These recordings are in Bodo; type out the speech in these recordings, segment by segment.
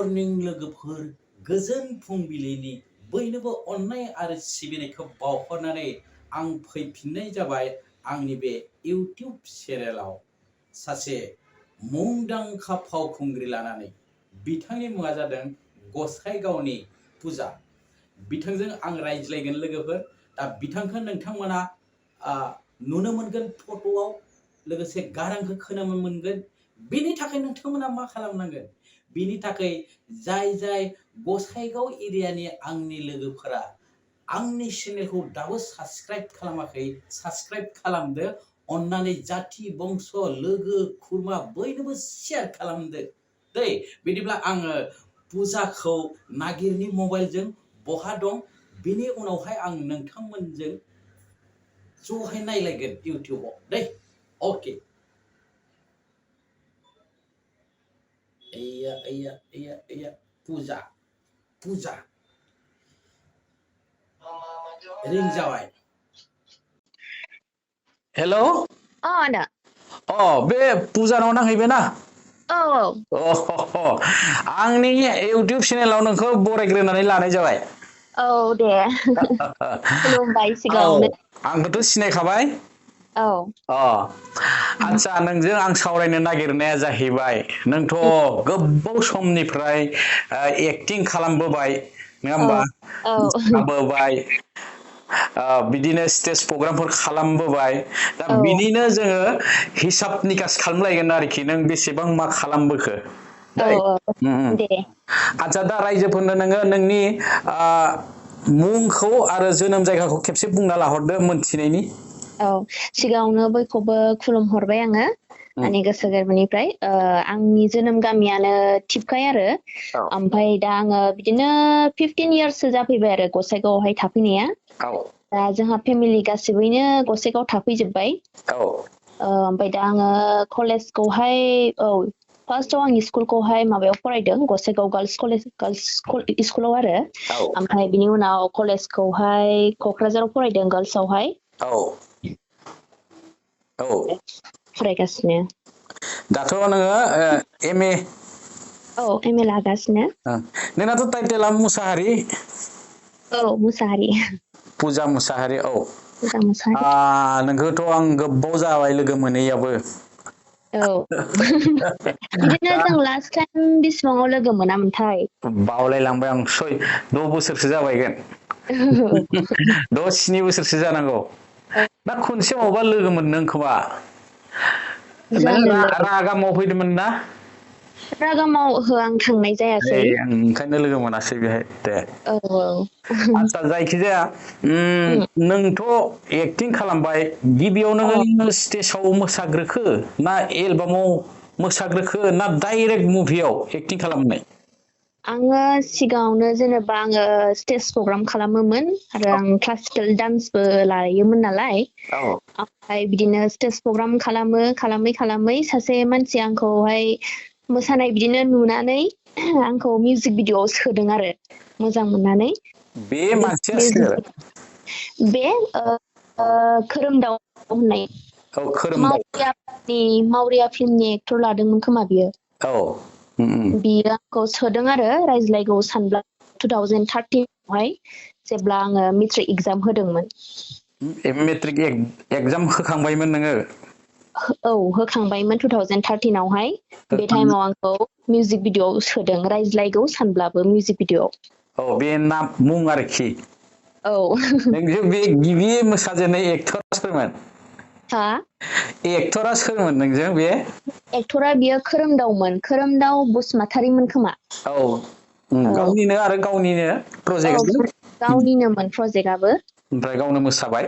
मर्निं लोगोफोर गोजोन फुंबिलिनि बयनोबो अननाय आरो सिबिनायखौ बावहरनानै आं फैफिननाय जाबाय आंनि बे इउटिउब चेनेलाव सासे मुंदांखा फावखुंग्रि लानानै बिथांनि मुङा जादों गसाइगावनि फुजा बिथांजों आं रायज्लायगोन लोगोफोर दा बिथांखौ नोंथांमोना नुनो मोनगोन फट'आव लोगोसे गारांखौ खोनानो मोनगोन बेनि थाखाय नोंथांमोना मा खालामनांगोन बिनि थाखाय जाय गसाइगाव एरियानि आंनि लोगोफोरा आंनि चेनेलखौ दाबो साबस्क्राइब खालामाखै साबस्क्राइब खालामदो अन्नानै जाथि बंश लोगो खुरमा बयनोबो शेयार खालामदो दै बिदिब्ला आङो फुजाखौ नागिरनि मबाइलजों बहा दं बिनि उनावहाय आं नोंथांमोनजों ज'हाय नायलायगोन इउटिउबाव दै अके एया पूजा रिं जाबाय हेलो आदा बे पूजानाव नांहैबाय ना औ आंनि इउटिउब चेनेलाव नोंखौ बरायग्रोनानै लानाय जाबाय औ दे खुलुमबाय सिगाङावनो आंबोथ' सिनायखाबाय औ आच्छा नोंजों आं सावरायनो नागिरनाया जाहैबाय नोंथ' गोबाव समनिफ्राय एक्टिं खालामबोबाय नङा होमबा मोसाबोबाय बिदिनो स्टेज प्रग्रामफोर खालामबोबाय दा बिनिनो जोङो हिसाब निकास खालामलायगोन आरोखि नों बेसेबां मा खालामबोखो दै दे आच्छा दा रायजोफोरनो नोङो नोंनि मुंखौ आरो जोनोम जायगाखौ खेबसे बुंना लाहरदो मोनथिनायनि औ सिगाङावनो बयखौबो खुलुमहरबाय आङो आंनि गोसो गोरबोनिफ्राय आंनि जोनोम गामियानो थिपकाय आरो ओमफ्राय दा आङो बिदिनो 15 इयार्ससो जाफैबाय आरो गसाइगावआवहाय थाफैनाया दा जोंहा फेमिलि गासिबोनो गसाइगाव थाफैजोब्बाय ओमफ्राय दा आङो कलेजखौहाय फार्स्टआव आं स्कुलखौहाय माबायाव फरायदों गसाइगाव गार्लस स्कुलाव आरो ओमफ्राय बिनि उनाव कलेजखौहाय क'क्राझाराव फरायदों गार्लसआवहाय फरायगासिनो दाथ' नोङो एम ए एम ए लागासिनो नोंनाथ' टाइटेला मुसाहारि मुसाहारि फुजा मुसाहारि फुजा मुसाहारि नोंखौथ' आं गोबाव जाबाय लोगो मोनैयाबो बिदिनो जों लास्ट टाइम बेसिबाङाव लोगो मोनामोनथाय बावलायलांबाय आं 6 बोसोरसो जाबायगोन 6-7 बोसोरसो जानांगौ दा खनसे मावबा लोगो मोनदों खोमा नों रागामाव फैदोंमोन ना रागामाव आं थांनाय जायासै ओंखायनो लोगो मोनासै बेहाय दे आच्छा जायखिजाया नोंथ' एक्टिं खालामबाय गिबियाव नोङो स्टेजाव मोसाग्रोखो ना एलबामाव मोसाग्रोखो ना डाइरेक्ट मुभियाव एक्टिं खालामनाय आङो सिगाङावनो जेनेबा आङो स्टेज प्रग्राम खालामोमोन आरो आं क्लासिकेल डान्सबो लायोमोन नालाय ओमफ्राय बिदिनो स्टेज प्रग्राम खालामै सासे मानसि आंखौहाय मोसानाय बिदिनो नुनानै आंखौ मिउजिक भिडिअ'आव सोदों आरो मोजां मोननानै बे मानसिया सोर बे खोरोमदाव होननाय मावरिया फिल्मनि एक्टर लादोंमोन खोमा बियो बियो आंखौ सोदों आरो रायज्लायगौ सानब्ला 2013 आवहाय जेब्ला आङो मेट्रिक एग्जाम होदोंमोन मेट्रिक एग्जाम होखांबायमोन नोङो होखांबायमोन 2013 आवहाय बे टाइमाव आंखौ मिउजिक भिडिअ'आव सोदों रायज्लायगौ सानब्लाबो मिउजिक भिडिअ'आव बे नाम मुं आरोखि नोंजों बे गिबि मोसाजेननाय एक्टरा सोरमोन एक्टरा सोरमोन नोंजों बे एक्टरा बियो खोरोमदाव बसुमतारीमोन खोमा गावनिनो आरो गावनिनो प्रजेक्ट गावनिनोमोन प्रजेक्टआबो ओमफ्राय गावनो मोसाबाय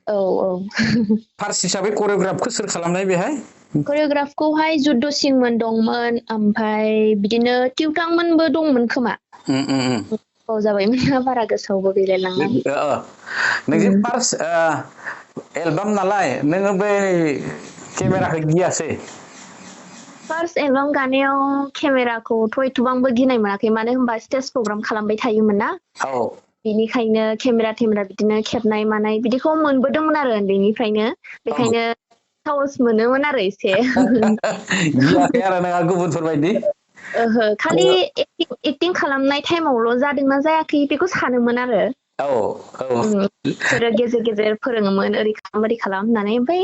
फार्स्ट हिसाबै करिय'ग्राफखौ सोर खालामनाय बेहाय करिय'ग्राफखौहाय जुद्ध सिंमोन दंमोन ओमफ्राय बिदिनो टिउटांमोनबो दंमोन खोमा जाबायमोन बारा गोसोआवबो गैलायलाङा नोंजे फार्स्ट एलबाम नालाय नोङो बै केमेराखौ गियासै फार्स्ट एलबाम गानायाव केमेराखौथ' एथबांबो गिनाय मोनाखै मानो होनबा स्टेज प्रग्राम खालामबाय थायोमोन ना बेनिखायनो केमेरा बिदिनो खेबनाय मानाय बिदिखौ मोनबोदोंमोन आरो उन्दैनिफ्रायनो बेखायनो साहस मोनोमोन आरो एसे गियाखै आरो नोंहा गुबुनफोर बायदि ओहो खालि एक्टिं खालामनाय टाइमावल' जादोंना जायाखै बेखौ सानोमोन आरो औ औ बिसोरो गेजेर गेजेर फोरोङोमोन ओरै खालाम होननानै ओमफ्राय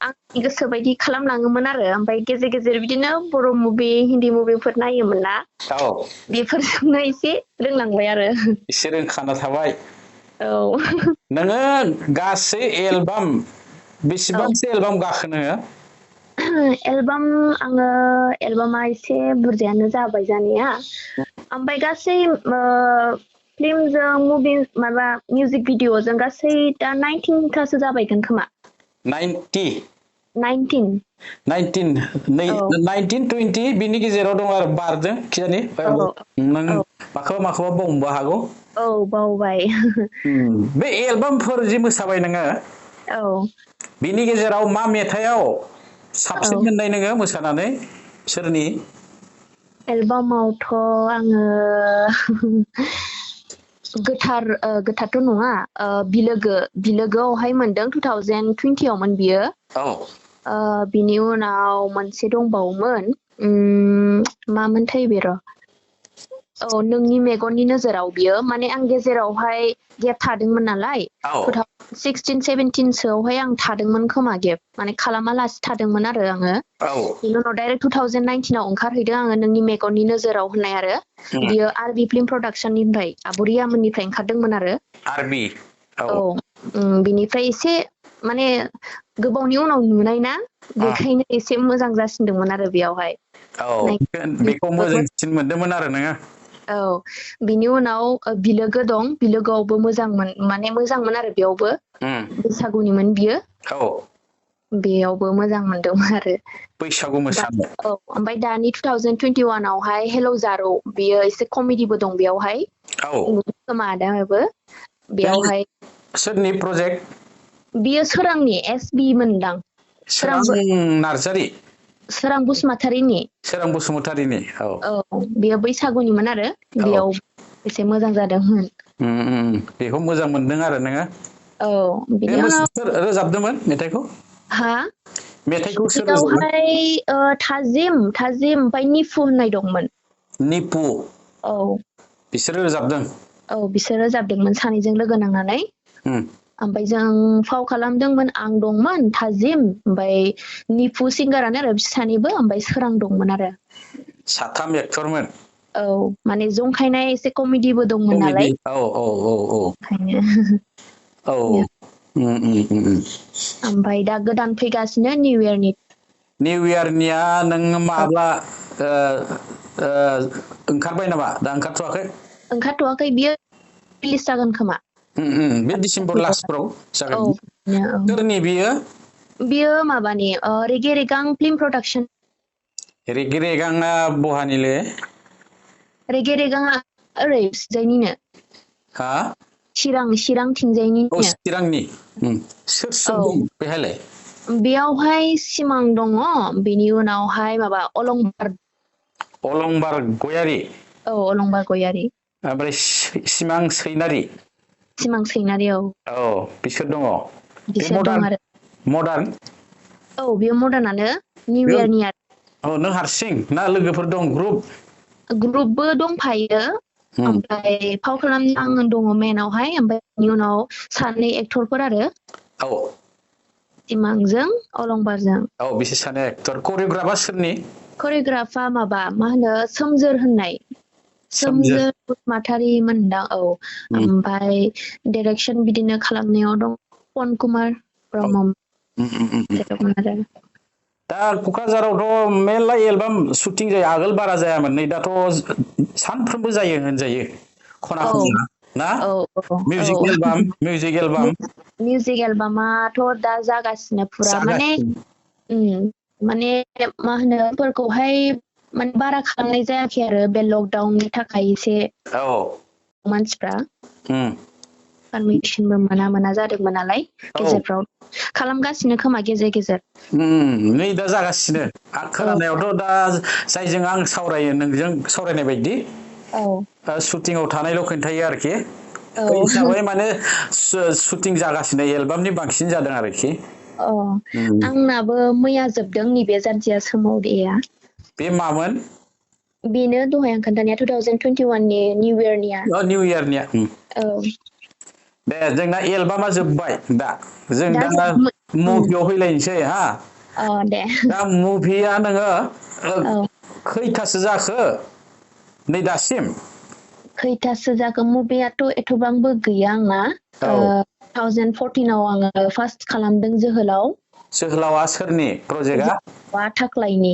आंनि गोसो बायदि खालामलाङोमोन आरो ओमफ्राय गेजेर गेजेर बिदिनो बर' मुभि हिन्दी मुभिफोर नायोमोन ना बेफोरजोंनो एसे रोंलांबाय आरो एसे रोंखाना थाबाय औ नोङो गासै एलबाम बेसेबांसो एलबाम गाखो नोङो एलबाम आङो एलबामा एसे बुरजायानो जाबाय जानाया ओमफ्राय गासै फिल्मजों मुभि माबा मिउजिक भिडिअ'जों गासै दा 19थासो जाबायगोन खोमा 19 19 बिनि गेजेराव दं आरो बारदों खिजानि नों औ माखौबा बावनोबो हागौ औ बावबाय बे एलबामफोर जि मोसाबाय नोङो औ बिनि गेजेराव मा मेथाइआव साबसिन मोननाय नोङो मोसानानै सोरनि एलबामावथ' आङो गोथारथ' नङा बिलोगोआवहाय मोनदों 2020आवमोन बियो बिनि उनाव मोनसे दंबावोमोन मामोनथाय बे र' औ नोंनि मेगननि नोजोराव बियो माने आं गेजेरावहाय गेप थादोंमोन नालाय 2016-17सोआवहाय आं थादोंमोन खोमा गेप माने खालामालासे थादोंमोन आरो आङो बिनि उनाव डाइरेक्ट 2019आव ओंखारहैदों आङो नोंनि मेगननि नोजोराव होननाय आरो बियो आरबि फिल्म प्रडाक्सननिफ्राय आब'रियामोननिफ्राय ओंखारदोंमोन आरो आरबि औ बिनिफ्राय एसे माने गोबावनि उनाव नुनाय ना बेखायनो एसे मोजां जासिनदोंमोन आरो बेयावहाय बेखौ मोजांसिन मोनदोंमोन आरो नोङो औ बिनि उनाव बिलोगो दं बिलोगोआवबो मोजांमोन आरो बेयावबो बैसागुनिमोन बियो बेयावबो मोजां मोनदोंमोन आरो बैसागु मोसानो औ ओमफ्राय दानि 2021आवहाय हेलौ जारौ बियो एसे कमेडिबो दं बेयावहाय खोमादाबो बेयावहाय सोरनि प्रजेक्ट बियो सोरांनि SB मोनदां सोरां नार्जारि सोरां बसुमतारिनि औ बेयो बैसागुनिमोन आरो बेयाव एसे मोजां जादोंमोन बेखौ मोजां मोनदों आरो नोङो औ बिनि उनाव सोर रोजाबदोंमोन मेथाइखौ रोजाबदों बेयावहाय थाजिम ओमफ्राय निफु होननाय दंमोन निपु औ बिसोरो रोजाबदों औ बिसोरो रोजाबदोंमोन सानैजों लोगो नांनानै ओमफ्राय जों फाव खालामदोंमोन आं दंमोन थाजिम ओमफ्राय निफु सिंगारानो आरो बिसोर सानैबो ओमफ्राय सोरां दंमोन आरो साथाम एक्टरमोन औ माने जंखायनाय एसे कमेडिबो दंमोन नालाय ओंखायनो ओमफ्राय दा गोदान फैगासिनो निउ इयारनि निउ इयारनिया नों माब्ला ओंखारबाय नामा दा ओंखारथ'वाखै बियो रिलिज जागोन खोमा बे डिसेम्बर लास्टफोराव जागोन सोरनि बियो माबानि रेगे रेगां फिल्म प्रडाक्सन रेगे रेगांआ बहानिले रेगे रेगांआ ओरै सिजायनिनो हा चिरांथिंजायनिनो चिरांनि सोर दं बेहायलाय बेयावहाय सिमां दङ बेनि उनावहाय माबा अलंबार गयारि औ अलंबार गयारि ओमफ्राय सिमां सैनारि औ बिसोर दङ बे बिसोर दं आरो मडार्न औ बेयो मदार्नानो निउ इयारनि औ नों हारसिं ना लोगोफोर दं ग्रुपबो दंफायो ओमफ्राय फाव खालामनो आङो दङ मेनावहाय ओमफ्राय बेनि उनाव सानै एक्टरफोर आरो सिमांजों अलंबारजों बिसोर सानै एक्टर करिय'ग्राफा सोरनि करिय'ग्राफा माबा मा होनो सोमजोर होननाय सोमजोर बसुमतारि मोनदां ओमफ्राय डाइरेक्सन बिदिनो खालामनायाव दं पन कुमार ब्रह्म आरो दा क'क्राझारावथ' मेरला एलबाम शुटिं जायो आगोल बारा जायामोन नै दाथ' सानफ्रोमबो जायो होनजायो खना खनला ना मिउजिक एलबामाथ' दा जागासिनो फुरा माने मा होनो फोरखौहाय माने बारा खालामनाय जायाखै आरो बे लकडाउननि थाखाय एसे मानसिफ्रा पारमिसनबो मोना जादोंमोन नालाय गेजेरफ्राव खालामगासिनो खोमा गेजेर नै दा जागासिनो आं खोनानायावथ' दा जायजों आं सावरायो नोंजों सावरायनाय बायदि शुटिंआव थानायल' खोन्थायो आरोखि हिसाबै माने शुटिं जागासिनो एलबामनि बांसिन जादों आरोखि आंनाबो मैया जोबदों नैबे जानजिया सोमावदेया बे मामोन बेनो दहाय आं खोन्थानाया 2021 नि निउ इयारनिया निउ इयारनिया औ दे जोंना एलबामा जोब्बाय दा जों दा दा मुभियाव फैलायनोसै हा अ दे दा मुभिया नोङो औ खैथासो जाखो नै दासिम खैथासो जाखो मुभियाथ' एथ'बांबो गैया आंना औ 2014 आव आङो फार्स्ट खालामदों जोहोलाव जोहोलावा सोरनि प्रजेक्टआ वा थाख्लायनि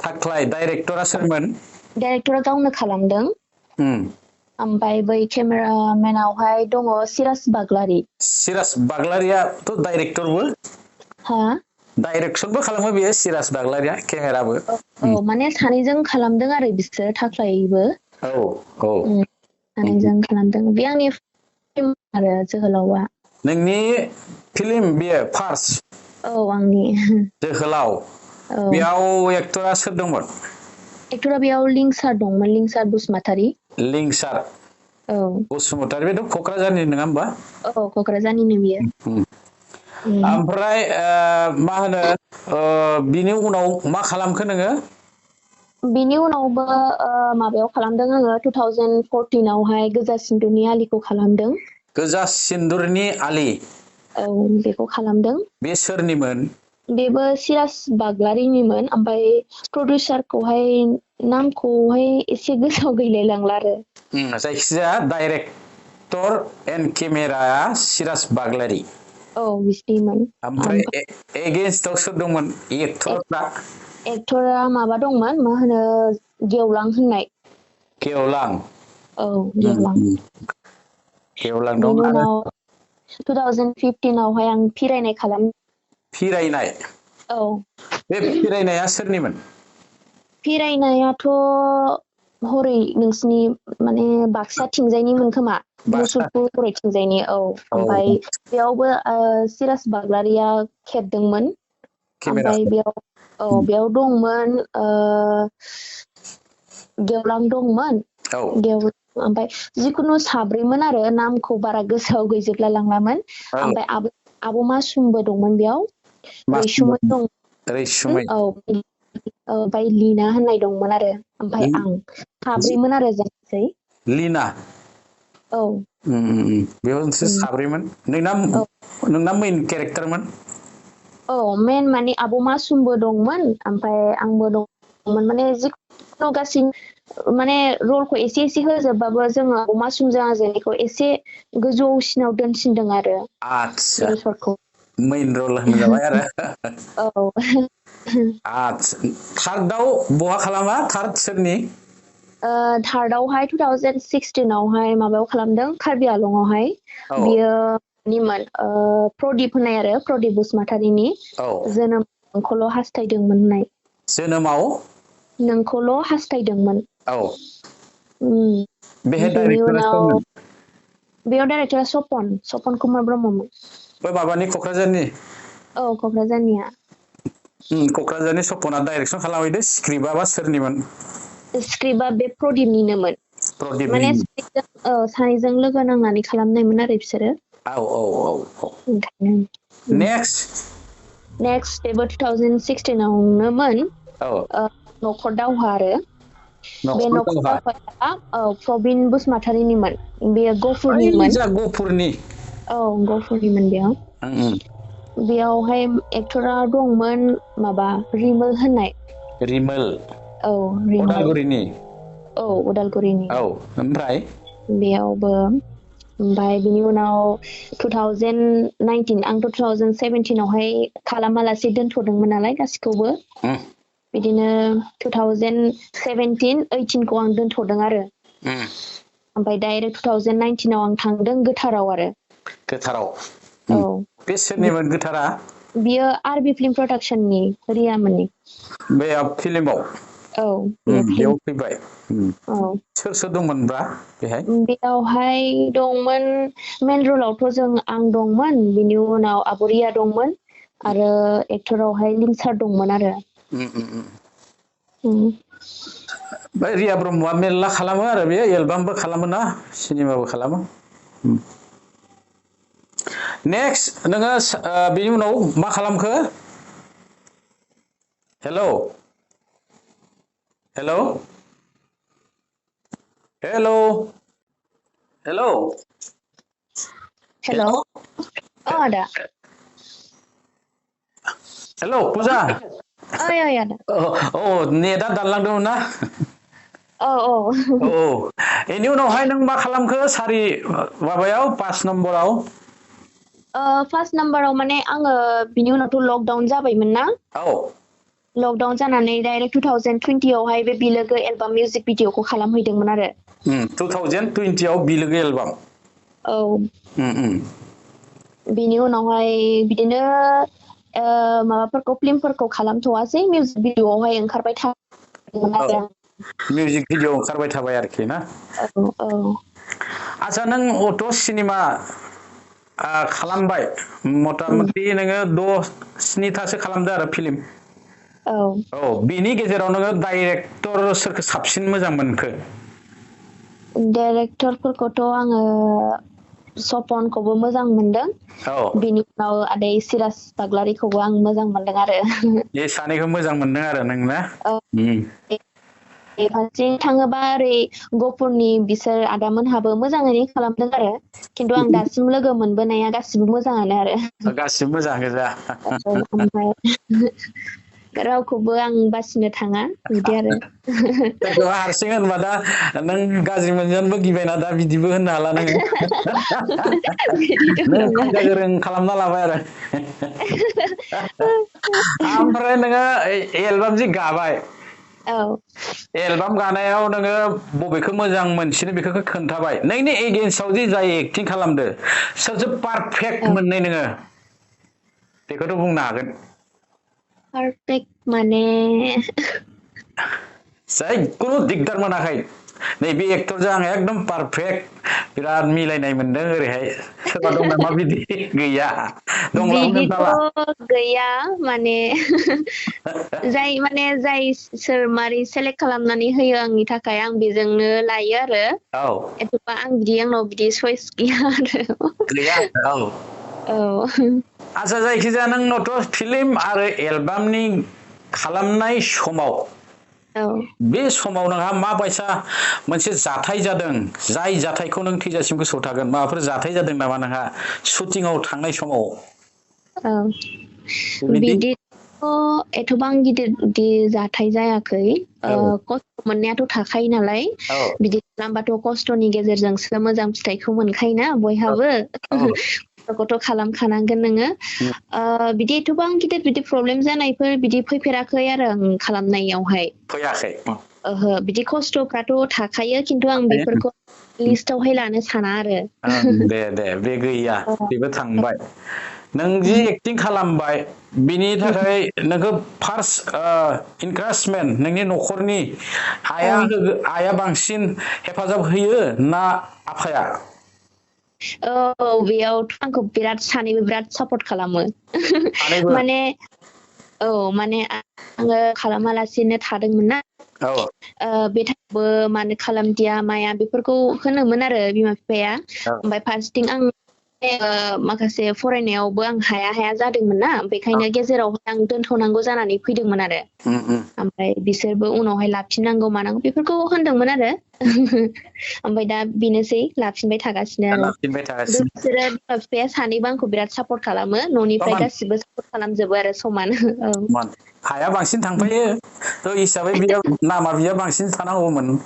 थाख्लाय डाइरेक्टरा सोरमोन डाइरेक्टरा गावनो खालामदों उम ओमफ्राय बै केमेरामेनावहाय दङ सिराज बाग्लारि सिराज बाग्लारियाथ' डाइरेक्टरबो हा डाइरेक्सनबो खालामो बेयो सिराज बाग्लारिया केमेराबो औ माने सानैजों खालामदों आरो बिसोर थाख्लायबो औ औ सानैजों खालामदों बे आंनि आरो जोहोलावा नोंनि फिल्म बेयो फार्स्ट औ आंनि जोहोलाव औ बेयाव एक्टरा सोर दंमोन एक्टरा बेयाव लिंसार दंमोन लिंसार बसुमतारी लिंसार औ बसुमतारी बेथ' क'क्राझारनि नङा होमबा औ क'क्राझारनिनो बियो ओमफ्राय मा होनो बिनि उनाव मा खालामखो नोङो बिनि उनावबो माबायाव खालामदों आङो 2014 आवहाय गोजा सिन्दुरनि आलिखौ खालामदों गोजा सिन्दुरनि आलि औ बेखौ खालामदों बे सोरनिमोन बेबो सिराज बाग्लारिनिमोन ओमफ्राय प्रडिउसारखौहाय नामखौहाय एसे गोसोआव गैलाय लांला आरो जायखिजाया डाइरेक्टर एन्ड केमेराया सिराज बाग्लारि औ बिसिनिमोन ओमफ्राय एगेन्स्टआव सोर दंमोन एक्टरफ्रा एक्टरा माबा दंमोन मा होनो गेवलां होननाय गेवलां औ गेवलां गेवलां दं बेनि आरो उनाव 2015 आवहाय आं फिरायनाय खालाम फिरायनाय औ बे फिरायनाया सोरनिमोन फिरायनायाथ' हरै नोंसिनि माने बाक्साथिंजायनिमोन खोमा बाक्सा मुसुलपुर हरैथिंजायनि औ ओमफ्राय बेयावबो सिराज बाग्लारिया खेबदोंमोन ओमफ्राय केमेराखौ बेयाव दंमोन गेवलां दंमोन औ ओमफ्राय जिखुनु साब्रैमोन आरो नामखौ बारा गोसोआव गैजोबला लांलामोन औ ओमफ्राय आब' मासुमबो दंमोन बेयाव रैसुमै दं रैसुमै औ ओमफ्राय लिना होननाय दंमोन आरो ओमफ्राय आं साब्रैमोन आरो जोंसै लिना औ बेयाव नोंसोर साब्रैमोन औ नोंना मेइन केरेक्टारमोन औ मेन माने आब' मासुमबो दंमोन ओमफ्राय आंबो दंमोन माने जिखुनु गासै माने रलखौ एसे एसे होजोबबाबो जोङो अमा सुमजों आजोनिखौ एसे गोजौसिनाव दोनसिनदों आरो आदसा बे सर्टखौ मेइन रल होनजाबाय आरो औ थार्दआव बहा खालामा थार्द सोरनि थार्दआवहाय 2016 आवहाय माबायाव खालामदों कार्बि आलंआवहाय औ बियो निमोन प्रदिप होननाय आरो प्रदिप बसुमतारीनि औ जोनोम नोंखौल' हास्थायदोंमोन होननाय जोनोमाव नोंखौल' हास्थायदोंमोन औ बेहाय बेनि डाइरेक्टरा उनाव सोरमोन बेयाव डाइरेक्टरा सपन कुमार ब्रह्ममोन बै माबानि क'क्राझारनि औ क'क्राझारनिया क'क्राझारनि सपना डाइरेक्सन खालामहैदो स्क्रिप्टआ सोरनिमोन स्क्रिप्टआ बे प्रदिपनिनोमोन प्रदिपनि माने सानैजों लोगो नांनानै खालामनायमोन आरो बिसोरो औ ओंखायनो नेक्स्ट नेक्स्ट बेबो 2016 आवनोमोन औ न'खर दावहा आरो बे नखर न'खर दावहा दावहाया प्रबिन बसुमतारीनिमोन बेयो ओइ गफुरनिमोन जा गफुरनि औ गफुरनिमोन बेयाव बेयावहाय एक्टरा दंमोन माबा रिमोल होननाय रिमोल औ रिमोल अदालगुरिनि औ उदालगुरिनि औ ओमफ्राय बेयावबो ओमफ्राय बिनि उनाव 2019 आंथ' 2017 आवहाय खालामालासे दोनथ'दोंमोन नालाय गासिखौबो बिदिनो 2017 18खौ आं दोनथ'दों आरो ओमफ्राय डाइरेक्ट 2019 आव आं थांदों गोथाराव आरो गोथाराव औ बे सोरनिमोन गोथारा बियो आरबि फिल्म प्रडाक्सननि रियामोननि बे फिल्माव औ बेयो बेयाव फिल्म फैबाय औ सोर दंमोनब्रा बेहाय बेयावहाय दंमोन मेन रलावथ' आं दंमोन बिनि उनाव आब'रिया दंमोन आरो एक्टरावहाय लिंसार दंमोन आरो ओमफ्राय रिया ब्रह्मआ मेरला खालामो आरो बेयो एलबामबो खालामो ना सिनेमाबो खालामो नेक्स्ट नोङो बिनि उनाव मा खालामखो हेलौ हेलौ हेलौ हेल' आदा हेलौ फुजा ओइ आदा नेटआ दानलांदोंमोन ना औ औ बेनि उनावहाय नों मा खालामखो सारि माबायाव 5 नम्बराव फार्स्ट नाम्बाराव माने आङो बिनि उनावथ' लकडाउन जाबायमोन ना औ लकडाउन जानानै डाइरेक्ट 2020आवहाय बे बिलोगो एलबाम मिउजिक भिडिअखौ खालामहैदोंमोन आरो 2020 आव बिलोगो एलबाम औ बिनि उनावहाय बिदिनो माबाफोरखौ फिल्मफोरखौ खालामथ'वासै मिउजिक भिडिअआवहाय ओंखारबाय थादोंमोन औ आरो मिउजिक भिडिअ ओंखारबाय थाबाय आरोखि ना औ आदसा नों अट' सिनेमा खालामबाय मथा मथि नोङो 6-7थासो खालामदो आरो फिल्म औ बिनि गेजेराव नोङो डाइरेक्टर सोरखौ साबसिन मोजां मोनखो डाइरेक्टरफोरखौथ' आङो सपनखौबो मोजां मोनदों औ बिनि उनाव आदै सिराज बाग्लारिखौबो आं मोजां मोनदों आरो बे सानैखौ मोजां मोनदों आरो नों ना फारसेथिं थाङोबा ओरै गफुरनि बिसोर आदामोनहाबो मोजाङैनो खालामदों आरो खिन्थु आं दासिम लोगो मोनबोनाया गासिबो मोजाङानो आरो गासिबो मोजां गोजा ओमफ्राय रावखौबो आं बासिनो थाङा बिदि आरो सोरखौबा हारसिं होनबा दा नों गाज्रि मोनजानोबो गिबायना दा बिदिबो होननो हाला नोङो बिदिथ' नों नङा फायदा गोरों खालामना लाबाय आरो ओमफ्राय नोङो एलबाम जि गाबाय औ एलबाम गानायाव नोङो बबेखौ मोजां मोनसिनो बेखौ खोन्थाबाय नोंनि एगेन्स्टआव जि जाय एक्टिं खालामदो सोरसो पारफेक्ट औ मोननाय नोङो बेखौथ' बुंनो हागोन पारफेक्ट माने खुनु दिगदार मोनाखै नैबे एक्टरजों आं एकदम पारफेक्ट बिराद मिलायनाय मोनदों ओरैहाय सोरबा दं नामा बिदि गैया दंब्लाबो खोन्थाला बिदिथ' गैया माने जाय सोर मारै सेलेक्ट खालामनानै होयो आंनि थाखाय आं बेजोंनो लायो आरो औ एथ'बा आंनाव बिदि सयस गैया आरो गैया औ औ आदसा जायखिजाया नोंनावथ' फिल्म आरो एलबामनि खालामनाय समाव औ बे समाव नोंहा माबायसा मोनसे जाथाय जादों जाय जाथायखौ नों थैजासिम गोसोआव थागोन माबाफोर जाथाय जादों नामा नोंहा शुटिंआव थांनाय समाव औ बेबायदि बिदिथ' एथ'बां गिदिर जाथाय जायाखै औ खस्थ' मोननायाथ' थाखायो नालाय औ बिदि खालामबाथ' खस्थ'नि गेजेरजोंसो मोजां फिथाइखौ मोनखायोना बयहाबो औ खस्थ'खौथ' खालामखानांगोन नोङो बिदि एथ'बां गिदिर बिदि प्रब्लेम जानायफोर बिदि फैफेराखै आरो आं खालामनायावहाय फैयाखै ओहो बिदि खस्थ'फ्राथ' थाखायो खिन्थु आं बेफोरखौ लिस्टावहाय लानो साना आरो दे बे गैया बेबो थांबाय नों जि एक्टिं खालामबाय बिनि थाखाय नोंखौ फार्स्ट इनकारेजमेन्ट नोंनि न'खरनि आइया बांसिन हेफाजाब होयो ना आफाया औ बेयावथ' आंखौ सानैबो बिराद सापर्ट खालामो सानैबो माने माने आङो खालामालासेनो थादोंमोन ना औ बे थावबो मानो खालामदिया माया बेफोरखौ होनोमोन आरो बिमा बिफाया ओमफ्राय फारसेथिं आं माखासे फरायनायावबो आं हाया जादोंमोन ना बेखायनो गेजेरावहाय आं दोनथ'नांगौ जानानै फैदोंमोन आरो ओमफ्राय बिसोरबो उनावहाय लाफिननांगौ मानांगौ बेफोरखौ होनदोंमोन आरो ओमफ्राय दा बेनोसै लाफिनबाय थागासिनो आरो लाफिनबाय थागासिनो बिसोरो बिमा बिफाया सानैबो आंखौ बिराद सापर्ट खालामो न'निफ्राय समान गासिबो सापर्ट खालामजोबो आरो समान औ समान हाया बांसिन थांफायो थ' हिसाबै बियो नामा बियो बांसिन थानांगौमोन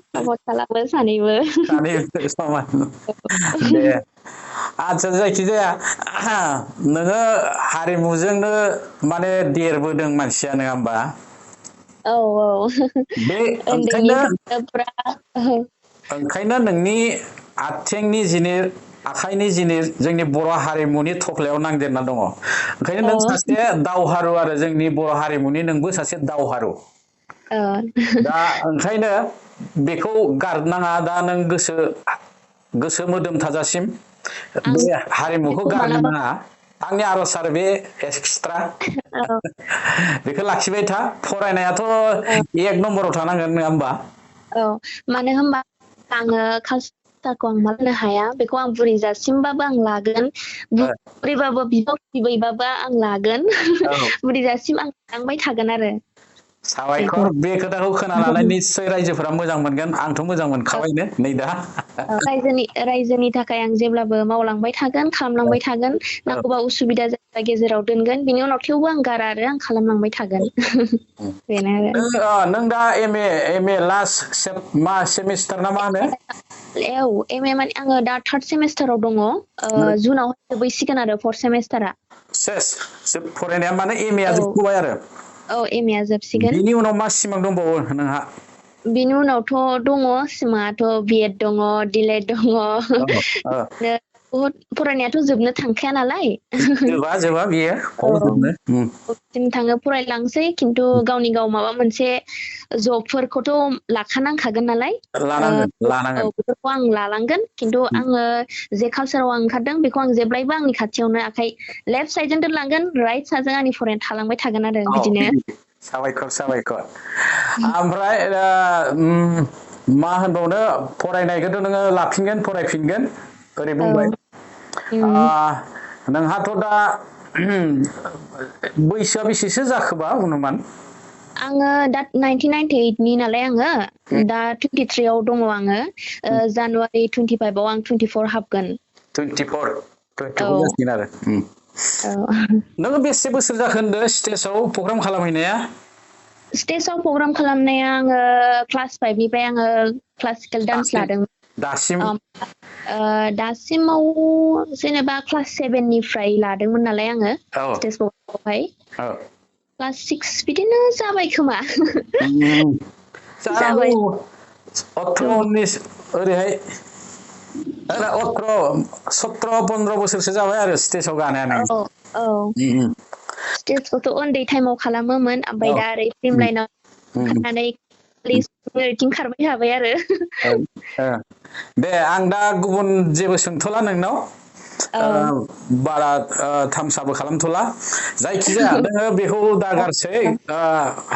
सापर्ट खालामो सानैबो सानैबो समान दे आदसा जायखिजाया नोङो हारिमुजोंनो माने देरबोदों मानसिया नङा होमबा औ बे उन्दैनिफ्रायनो ओंखायनो नोंनि आथिंनि जिनिर आखाइनि जिनिर जोंनि बर' हारिमुनि थफ्लायाव नांदेरना दङ ओंखायनो नों सासे दावहारु आरो जोंनि बर' हारिमुनि नोंबो सासे दावहारु दा ओंखायनो बेखौ गारनाङा दा नों गोसो मोदोम थाजासिम आं बे हारिमुखौ बेखौ गारनो मालाबा नाङा आंनि आर'ज आरो बे एक्सट्रा औ बेखौ लाखिबाय था फरायनायाथ' एक नम्बराव थानांगोन नङा होमबा औ मानो होनबा आङो कालसारखौ आं मा होनो हाया बेखौ आं बुरैजासिमबाबो आं लागोन बुरैबाबो बिबायबाबो आं लागोन औ बुरैजासिम आं लांबाय थागोन आरो साबायखर बे खोथाखौ खोनानानै निस्सय रायजोफोरा मोजां मोनगोन आंथ' मोजां मोनखाबायनो नै दा रायजोनि थाखाय आं जेब्लाबो मावलांबाय थागोन खालामलांबाय थागोन नांगौबा उसुबिदा जायोबा गेजेराव दोनगोन बिनि उनाव थेवबो आं गारा आरो आं खालामलांबाय थागोन बेनो आरो नों दा एम ए लास्ट मा सेमिस्टार ना मा होनो औ एम ए माने आङो दा थार्ड सेमिस्टाराव दङ जुनाव जोबहैसिगोन आरो फर्थ सेमिस्टारा सेस फरायनाया माने एम ए आ जोबथ'बाय आरो औ एम ए आ जोबसिगोन बिनि उनाव मा सिमां दंबावो नोंहा बिनि उनावथ' दङ सिमाङाथ' बिएड दङ डिलेड दङ बुहुद फरायनायाथ' जोबनो थांखाया नालाय जोबा बियो बबेसिम थाङो फरायलांसै खिन्थु गावनि गाव माबा मोनसे जबफोरखौथ' लाखानांखागोन नालाय लानांगोन बेफोरखौ आं लालांगोन खिन्थु आङो जे कालसाराव आं ओंखारदों बेखौ आं जेब्लायबो आंनि खाथियावनो आखाइ लेफ्ट साइडजों दोनलांगोन राइट साइडजों आंनि फरायनाय थालांबाय थागोन आरो बिदिनो साबायखर ओमफ्राय मा होनबावनो फरायनायखौथ' नोङो लाफिनगोन फरायफिनगोन ओरै बुंबाय नोंहाथ' दा बैसोआ बेसेसो जाखोबा अनुमान आङो दा 1998नि नालाय आङो दा 23आव दङ आङो जानुवारि 25आव आं 24 हाबगोन 24 जासिगोन आरो नोङो बेसे बोसोर जाखो होनदो स्टेजाव प्रग्राम खालामहैनाया स्टेजाव प्रग्राम खालामनाया आङो क्लास 5निफ्राय आङो क्लासिकेल डान्स लादों दासिमाव जेनेबा क्लास 7निफ्राय लादोंमोन नालाय आङो स्टेज प्रग्रामखौहाय क्लास 6 बिदिनो जाबाय खोमा जाबाय 18 19 ओरैहाय 17 बोसोरसो जाबाय आरो स्टेजाव गानाया नों स्टेजखौथ' उन्दै टाइमाव खालामोमोन ओमफ्राय दा ओरै फिल्म लाइनाव ओंखारनानै ओरैथिं खारबाय थाबाय आरो दे आं दा गुबुन जेबो सोंथ'ला नोंनाव बारा थामसाबो खालामथ'ला जायखिजाया नोङो बेखौ दागारसै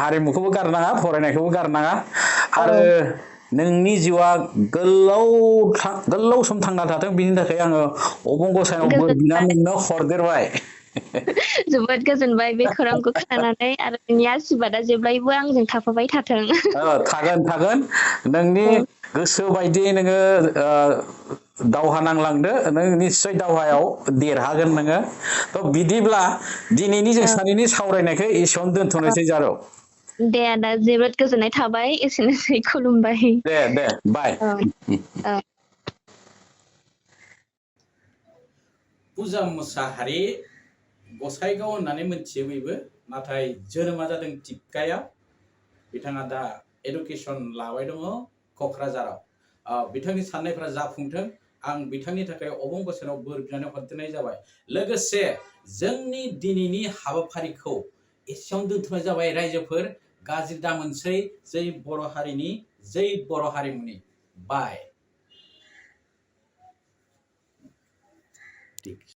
हारिमुखौबो गारनाङा फरायनायखौबो गारनाङा आरो नोंनि जिउआ गोलाव सम थांना थाथों बिनि थाखाय आङो अबंगसायनाव बोर बिना नोंनो हरदेरबाय जोबोद गोजोनबाय बे खौरांखौ खोनानानै आरो नोंनि आशीर्बादा जेब्लायबो आंजों थाफाबाय थाथों थागोन नोंनि गोसो बायदियै नोङो दावहा नांलांदो नों निस्सय दावहायाव देरहागोन नोङो थ' बिदिब्ला दिनैनि जों सानैनि सावरायनायखौ एसेयावनो दोनथ'नोसै जारौ दे आदा जोबोद गोजोननाय थाबाय एसेनोसै खुलुमबाय दे बाय पुजा मुसाहारि गसाइगाव होननानै मिथियो बयबो नाथाय जोनोमा जादों टिपकायाव बिथाङा दा एडुकेसन लाबाय दङ क'क्राझाराव बिथांनि साननायफ्रा जाफुंथों आं बिथांनि थाखाय अबंगसायनाव बोर बिनानै हरदेरनाय जाबाय लोगोसे जोंनि दिनैनि हाबाफारिखौ एसेयावनो दोनथ'नाय जाबाय रायजोफोर गाज्रि दामोनसै जै बर' हारिनि जै बर' हारिमुनि बाय